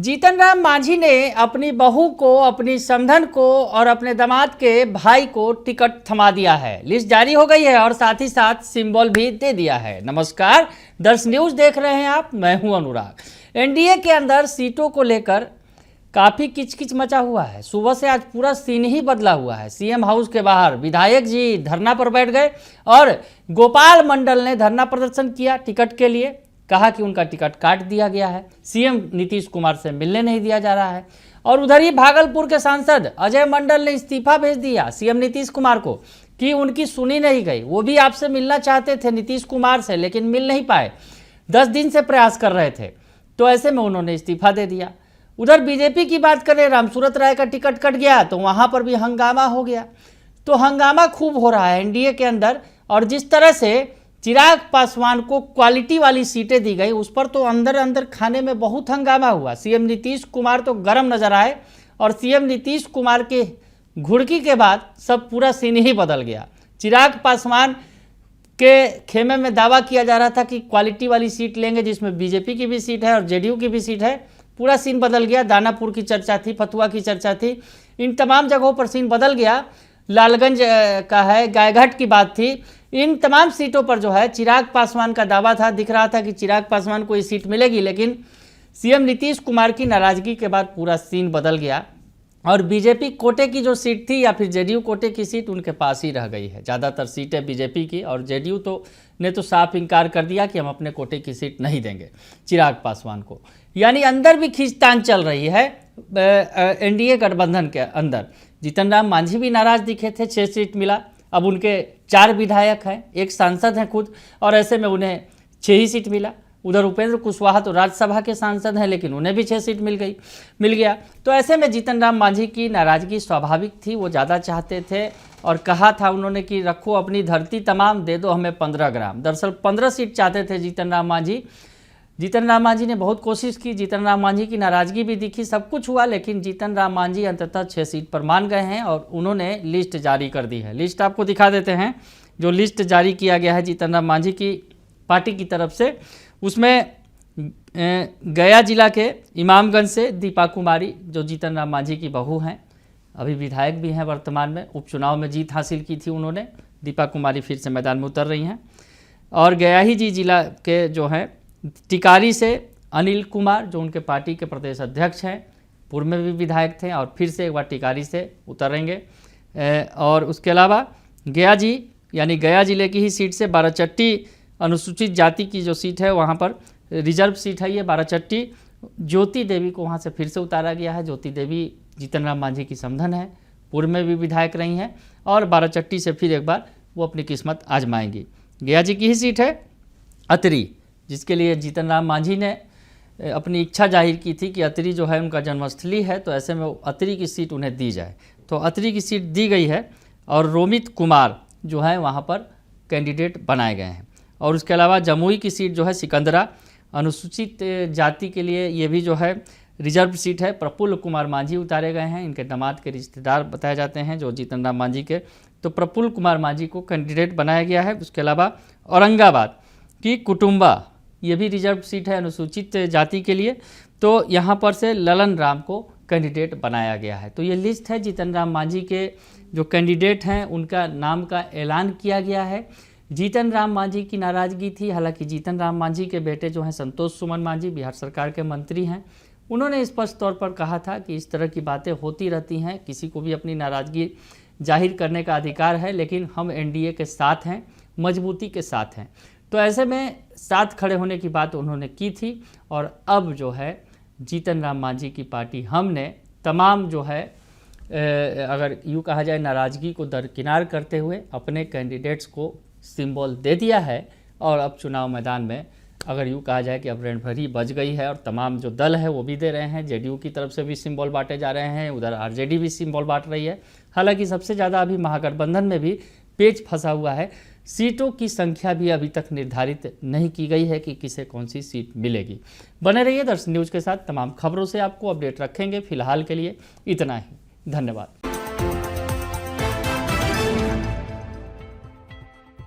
जीतन राम मांझी ने अपनी बहू को, अपनी समधन को और अपने दामाद के भाई को टिकट थमा दिया है। लिस्ट जारी हो गई है और साथ ही साथ सिंबल भी दे दिया है। नमस्कार, दर्श न्यूज देख रहे हैं आप, मैं हूं अनुराग। एनडीए के अंदर सीटों को लेकर काफी किचकिच मचा हुआ है। सुबह से आज पूरा सीन ही बदला हुआ है। सीएम हाउस के बाहर विधायक जी धरना पर बैठ गए और गोपाल मंडल ने धरना प्रदर्शन किया टिकट के लिए। कहा कि उनका टिकट काट दिया गया है, सीएम नीतीश कुमार से मिलने नहीं दिया जा रहा है। और उधर ही भागलपुर के सांसद अजय मंडल ने इस्तीफा भेज दिया सीएम नीतीश कुमार को कि उनकी सुनी नहीं गई। वो भी आपसे मिलना चाहते थे नीतीश कुमार से, लेकिन मिल नहीं पाए, 10 दिन से प्रयास कर रहे थे, तो ऐसे में उन्होंने इस्तीफा दे दिया। उधर बीजेपी की बात करें, रामसूरत राय का टिकट कट गया तो वहां पर भी हंगामा हो गया। तो हंगामा खूब हो रहा है एनडीए के अंदर। और जिस तरह से चिराग पासवान को क्वालिटी वाली सीटें दी गई, उस पर तो अंदर अंदर खाने में बहुत हंगामा हुआ। सीएम नीतीश कुमार तो गर्म नजर आए और सीएम नीतीश कुमार के घुड़की के बाद सब पूरा सीन ही बदल गया। चिराग पासवान के खेमे में दावा किया जा रहा था कि क्वालिटी वाली सीट लेंगे, जिसमें बीजेपी की भी सीट है और जेडीयू की भी सीट है। पूरा सीन बदल गया। दानापुर की चर्चा थी, फतुहा की चर्चा थी, इन तमाम जगहों पर सीन बदल गया। लालगंज का है, गायघाट की बात थी। इन तमाम सीटों पर जो है चिराग पासवान का दावा था, दिख रहा था कि चिराग पासवान को ये सीट मिलेगी, लेकिन सीएम नीतीश कुमार की नाराजगी के बाद पूरा सीन बदल गया और बीजेपी कोटे की जो सीट थी या फिर जेडीयू कोटे की सीट उनके पास ही रह गई है। ज़्यादातर सीटें बीजेपी की, और जेडीयू ने तो साफ इनकार कर दिया कि हम अपने कोटे की सीट नहीं देंगे चिराग पासवान को। यानी अंदर भी खींचतान चल रही है एनडीए गठबंधन के अंदर। जीतन राम मांझी भी नाराज दिखे थे, 6 सीट मिला, अब उनके 4 विधायक हैं, 1 सांसद हैं खुद, और ऐसे में उन्हें 6 ही सीट मिला। उधर उपेंद्र कुशवाहा तो राज्यसभा के सांसद हैं, लेकिन उन्हें भी 6 सीट मिल गया। तो ऐसे में जीतन राम मांझी की नाराजगी स्वाभाविक थी। वो ज़्यादा चाहते थे और कहा था उन्होंने कि रखो अपनी धरती तमाम, दे दो हमें 15 ग्राम। दरअसल 15 सीट चाहते थे जीतन राम मांझी। जीतन राम मांझी ने बहुत कोशिश की, जीतन राम मांझी की नाराजगी भी दिखी, सब कुछ हुआ, लेकिन जीतन राम मांझी अंततः 6 सीट पर मान गए हैं और उन्होंने लिस्ट जारी कर दी है। लिस्ट आपको दिखा देते हैं, जो लिस्ट जारी किया गया है जीतन राम मांझी की पार्टी की तरफ से। उसमें गया जिला के इमामगंज से दीपा कुमारी, जो जीतन राम मांझी की बहू हैं, अभी विधायक भी हैं वर्तमान में, उपचुनाव में जीत हासिल की थी उन्होंने। दीपा कुमारी फिर से मैदान में उतर रही हैं। और गया ही जी जिला के जो हैं टिकारी से अनिल कुमार, जो उनके पार्टी के प्रदेश अध्यक्ष हैं, पूर्व में भी विधायक थे और फिर से एक बार टिकारी से उतरेंगे। और उसके अलावा गया जी यानी गया जिले की ही सीट से बाराचट्टी अनुसूचित जाति की जो सीट है, वहाँ पर रिजर्व सीट है ये बाराचट्टी, ज्योति देवी को वहाँ से फिर से उतारा गया है। ज्योति देवी जीतन राम मांझी की समधन है, पूर्व में भी विधायक रही हैं और बाराचट्टी से फिर एक बार वो अपनी किस्मत आजमाएंगी। गया जी की ही सीट है अतरी, जिसके लिए जीतन राम मांझी ने अपनी इच्छा जाहिर की थी कि अतरी जो है उनका जन्मस्थली है, तो ऐसे में अतरी की सीट उन्हें दी जाए। तो अतरी की सीट दी गई है और रोमित कुमार जो है वहाँ पर कैंडिडेट बनाए गए हैं। और उसके अलावा जमुई की सीट जो है सिकंदरा अनुसूचित जाति के लिए, ये भी जो है रिजर्व सीट है, प्रफुल्ल कुमार मांझी उतारे गए हैं। इनके दामाद के रिश्तेदार बताए जाते हैं जो जीतन राम मांझी के, तो प्रफुल्ल कुमार मांझी को कैंडिडेट बनाया गया है। उसके अलावा औरंगाबाद की कुटुम्बा, ये भी रिजर्व सीट है अनुसूचित जाति के लिए, तो यहाँ पर से ललन राम को कैंडिडेट बनाया गया है। तो ये लिस्ट है जीतन राम मांझी के जो कैंडिडेट हैं, उनका नाम का ऐलान किया गया है। जीतन राम मांझी की नाराज़गी थी, हालांकि जीतन राम मांझी के बेटे जो हैं संतोष सुमन मांझी, बिहार सरकार के मंत्री हैं, उन्होंने स्पष्ट तौर पर कहा था कि इस तरह की बातें होती रहती हैं, किसी को भी अपनी नाराज़गी जाहिर करने का अधिकार है, लेकिन हम एनडीए के साथ हैं, मजबूती के साथ हैं। तो ऐसे में साथ खड़े होने की बात उन्होंने की थी। और अब जो है जीतन राम मांझी की पार्टी हमने तमाम जो है अगर यूँ कहा जाए नाराज़गी को दरकिनार करते हुए अपने कैंडिडेट्स को सिंबल दे दिया है। और अब चुनाव मैदान में अगर यूँ कहा जाए कि अब रणभरी बज गई है और तमाम जो दल है वो भी दे रहे हैं। जेडीयू की तरफ से भी सिंबल बांटे जा रहे हैं, उधर आरजेडी भी सिंबल बांट रही है। हालांकि सबसे ज़्यादा अभी महागठबंधन में भी पेच फंसा हुआ है। सीटों की संख्या भी अभी तक निर्धारित नहीं की गई है कि किसे कौन सी सीट मिलेगी। बने रहिए दर्शन न्यूज़ के साथ, तमाम खबरों से आपको अपडेट रखेंगे। फिलहाल के लिए इतना ही, धन्यवाद।